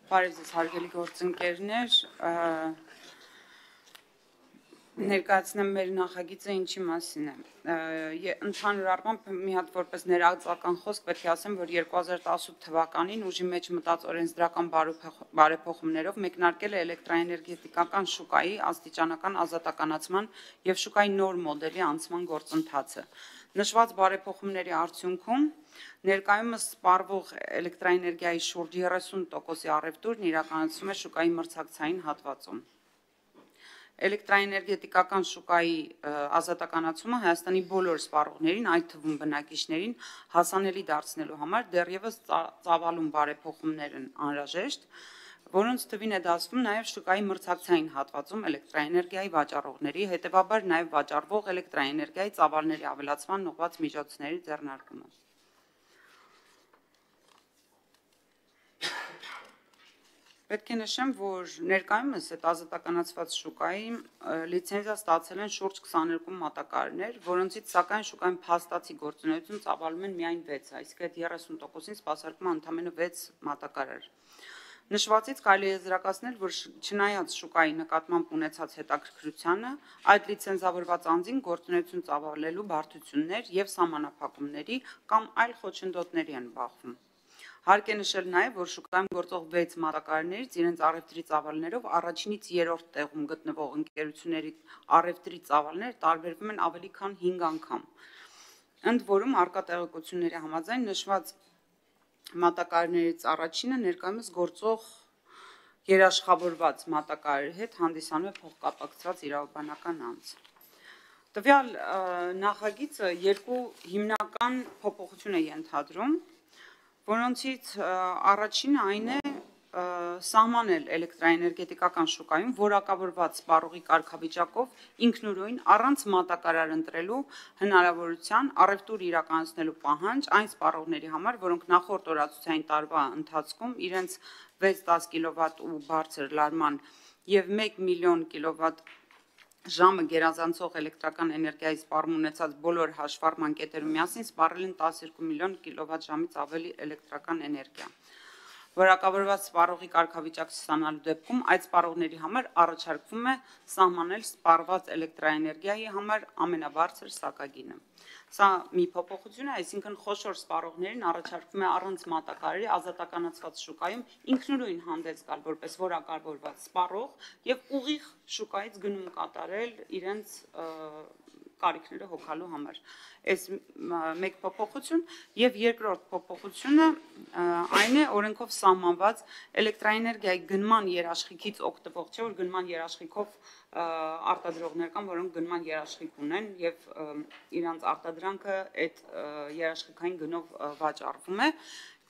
Բարև ձեզ հարգելի գործընկերներ, ներկայացնեմ մեր նախագիծը ինչի մասին է։ Ընդհանուր առմամբ մի հատ որպես ներածական խոսք պետք է ասեմ, որ 2018 թվականին ուժի մեջ մտած օրենսդրական բարեփոխումներով մեկնարկել է էլեկտրաէներգետիկական շուկայի աստիճանական ազատականացման եւ շուկայի նոր մոդելի անցման գործընթացը։ Նշված բարեփոխումների արդյունքում ներկայումս սպառվող էլեկտրաէներգիայի շուրջ 30%-ի առևտուրն իրականացվում է շուկայի մրցակցային հատվածում։ Էլեկտրաէներգետիկական շուկայի ազատականացումը Հայաստանի բոլոր սպառողներին, այդ թվում բնակիչներին հասանելի դարձնելու համար դեռևս ծավալուն բարեփոխումներ են անհրաժեշտ, որոնց թվին է դասվում նաև շուկայի մրցակցային հատվածում էլեկտրաէներգիայի վաճառողների, հետևաբար նաև վաճառվող էլեկտրաէներգիայի ծավալների ավելացման ուղղված միջոցների ձեռնարկումը։ Պետք է նշեմ, որ ներկայումս այդ ազատականացված շուկայի լիցենզիա ստացել են շուրջ 22 մատակարարներ, որոնցից սակայն շուկայում փաստացի գործունեություն ծավալում են միայն 6, այսինքն 30%-ին սպասարկում է ընդամենը 6 մատակարար։ Նշվածից կարելի է եզրակացնել, որ չնայած շուկայի նկատմամբ ունեցած հետաքրքրությանը, այդ լիցենզավորված անձին գործունեություն ծավալելու բարդություններ եւ սահմանափակումների կամ այլ խոչընդոտների են բախվում։ Հարկ է նշել նաև, որ շուկայում գործող 6 մատակարարներից իրենց առևտրի ծավալներով առաջինից երրորդ տեղում գտնվող ընկերությունների առևտրի ծավալները տարբերվում են ավելի քան 5 անգամ։ Ընդ որում առկա տեղեկությունների համաձայն նշված մատակարարներից առաջինը ներկայումս գործող երաշխավորված մատակարարի հետ հանդիսանում է փոխկապակցված իրավաբանական անձ։ Տվյալ նախագիծը երկու հիմնական փոփոխություն է ենթադրում, որոնցից առաջինը այն է սահմանել էլեկտրաէներգետիկական շուկայում որակավորված սպառողի կարգավիճակով ինքնուրույն առանց մատակարար ընտրելու հնարավորության առևտուր իրականացնելու պահանջ այն սպառողների համար, որոնք նախորդ օրացուցային տարվա ընթացքում իրենց 6-10 կՎտ ու բարձր լարման եւ 1 միլիոն կՎտ ժամը գերազանցող էլեկտրական էներգիայի սպառում ունեցած բոլոր հաշվառման կետերում միասին սպառել են 12 միլիոն կՎտ ժամից ավելի էլեկտրական էներգիա։ Որակավորված սպառողի կարգավիճակ ստանալու դեպքում այդ սպառողների համար առաջարկվում է սահմանել սպառված էլեկտրաէներգիայի համար ամենաբարձր սակագինը։ Սա մի փոփոխություն է, այսինքն խոշոր սպառողներին առաջարկվում է առանց մատակարարի ազատականացված շուկայում ինքնուրույն հանդես գալ որպես որակավորված սպառող եւ ուղիղ շուկայից գնում կատարել իրենց կարիքները հոգալու համար։ Այս մեկ փոփոխություն եւ երկրորդ փոփոխությունը այն է օրենքով սահմանված էլեկտրաէներգիայի գնման երաշխիքից օգտվող, չէ՞ որ գնման երաշխիքով արտադրողներ կան, որոնք գնման երաշխիք ունեն եւ իրանց արտադրանքը այդ երաշխիքային գնով վաճառվում է։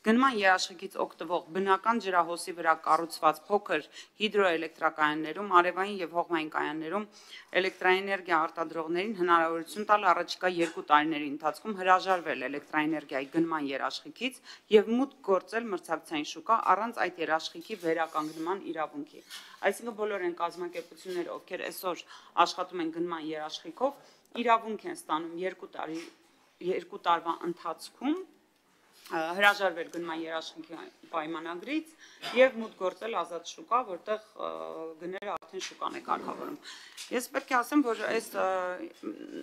Գնման երաշխիքից օգտվող բնական ջրահոսի վրա կառուցված փոքր հիդրոէլեկտրակայաններում, արևային եւ հողմային կայաններում էլեկտրաէներգիա արտադրողներին հնարավորություն տալ առաջիկա 2 տարիների ընթացքում հրաժարվել էլեկտրաէներգիայի գնման երաշխիքից եւ մուտք գործել մրցակցային շուկա առանց այդ երաշխիքի վերականգնման իրավունքի։ Այսինքն բոլոր այն կազմակերպությունները, ովքեր այսօր աշխատում են գնման երաշխիքով, իրավունք են ստանում 2 տարվա ընթացքում հրաժարվել գնման երաշխիքի պայմանագրից եւ մուտք գործել ազատ շուկա, որտեղ գները արդեն շուկան է կարգավորում։ Ես պետք է ասեմ, որ այս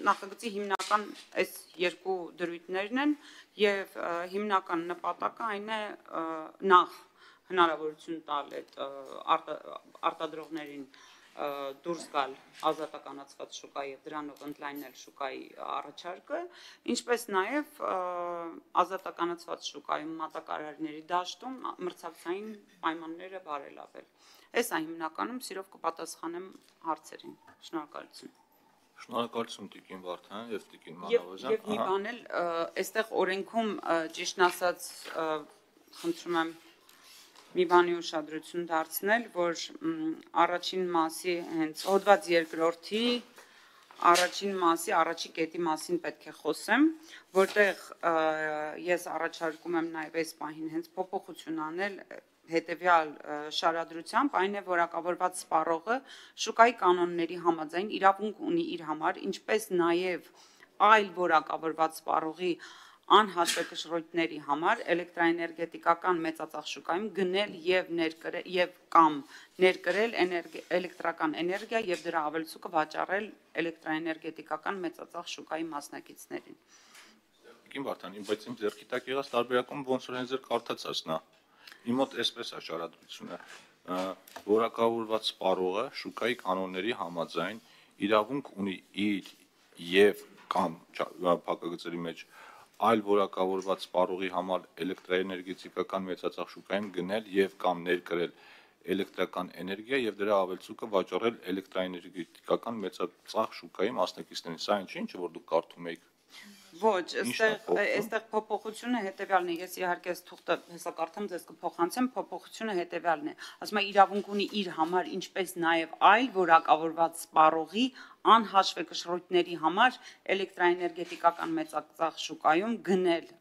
նախագծի հիմնական այս երկու դրույթներն են եւ հիմնական նպատակը այն է նախ հնարավորություն տալ այդ արտադրողներին դուրս գալ ազատականացված շուկա եւ դրանով ընդլայնել շուկայի առաջարկը, ինչպես նաեւ ազատականացված շուկայում մատակարարների դաշտում մրցակցային պայմանները բարելավել։ Այս է հիմնականում, սիրով կպատասխանեմ հարցերին։ Շնորհակալություն։ Շնորհակալություն Տիկին Վարդան եւ Տիկին Մանավազյան։ Եվ մի բան էլ, այստեղ օրենքում ճիշտն ասած, խնդրում եմ մի բանի ուշադրություն դարձնել, որ առաջին մասի հենց հոդված երկրորդի առաջին մասի առաջի կետի մասին պետք է խոսեմ, որտեղ ես առաջարկում եմ նաև այս պահին հենց փոփոխություն անել հետևյալ շարադրությամբ, այն է որակավորված սպառողը շուկայի կանոնների համաձայն իրավունք ունի իր համար, ինչպես նաև այլ որակավորված սպառողի անհաշվեկշռույթների համար էլեկտրաէներգետիկական մեծածախ շուկայում գնել եւ կամ ներկրել էլեկտրական էներգիա եւ դրա ավելցուկը վաճառել էլեկտրաէներգետիկական մեծածախ շուկայի մասնակիցներին։ Տիկին Վարդան, բայց իմ ձեռքի տակ եղած տարբերակում ոնց որ հենց ձեր կարդացածն է։ Իմ մոտ էսպես է շարադրությունը, որակավորված սպառողը շուկայի կանոնների համաձայն իրավունք ունի իր եւ կամ փակագծերի մեջ այլ որակավորված սպառողի համար էլեկտրաէներգետիկական մեծածախ շուկայում գնել եւ կամ ներկրել էլեկտրական էներգիա եւ դրա ավելցուկը վաճառել էլեկտրաէներգետիկական մեծածախ շուկայի մասնակիցներին։ Սա ինչ որ դուք կարդում եք։ Ոչ, այստեղ փոփոխությունը հետեւյալն է, ես իհարկե այս թուղթը հեսա կարդամ, ձեզ կփոխանցեմ, փոփոխությունը հետեւյալն է, ասում է իրավունք ունի իր համար, ինչպես նաև այլ որակավորված սպառողի անհաշվեկշռույթների համար էլեկտրաէներգետիկական մեծածախ շուկայում գնել,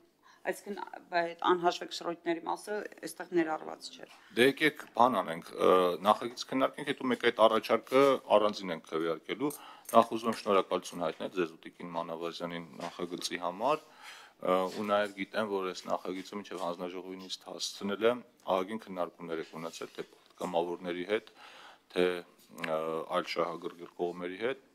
այսինքն այդ անհաշվեկշռույթների մասը այստեղ ներառված չէ։ Դե եկեք բան անենք, նախագիծ քննարկենք, հետո մեկ այդ առաջարկը առանձին ենք քվեարկելու։ Նախ ուզում եմ շնորհակալություն հայտնել ձեզ ու Տիկին Մանավազյանին նախագծի համար, ու նաև գիտեմ, որ այս նախագիծը մինչև հանձնաժողովի նիստ հասցնել է, ահագին քննարկումներ եք ունեցել թե կամավորների հետ, թե այլ շահագրգիռ կողմերի հետ,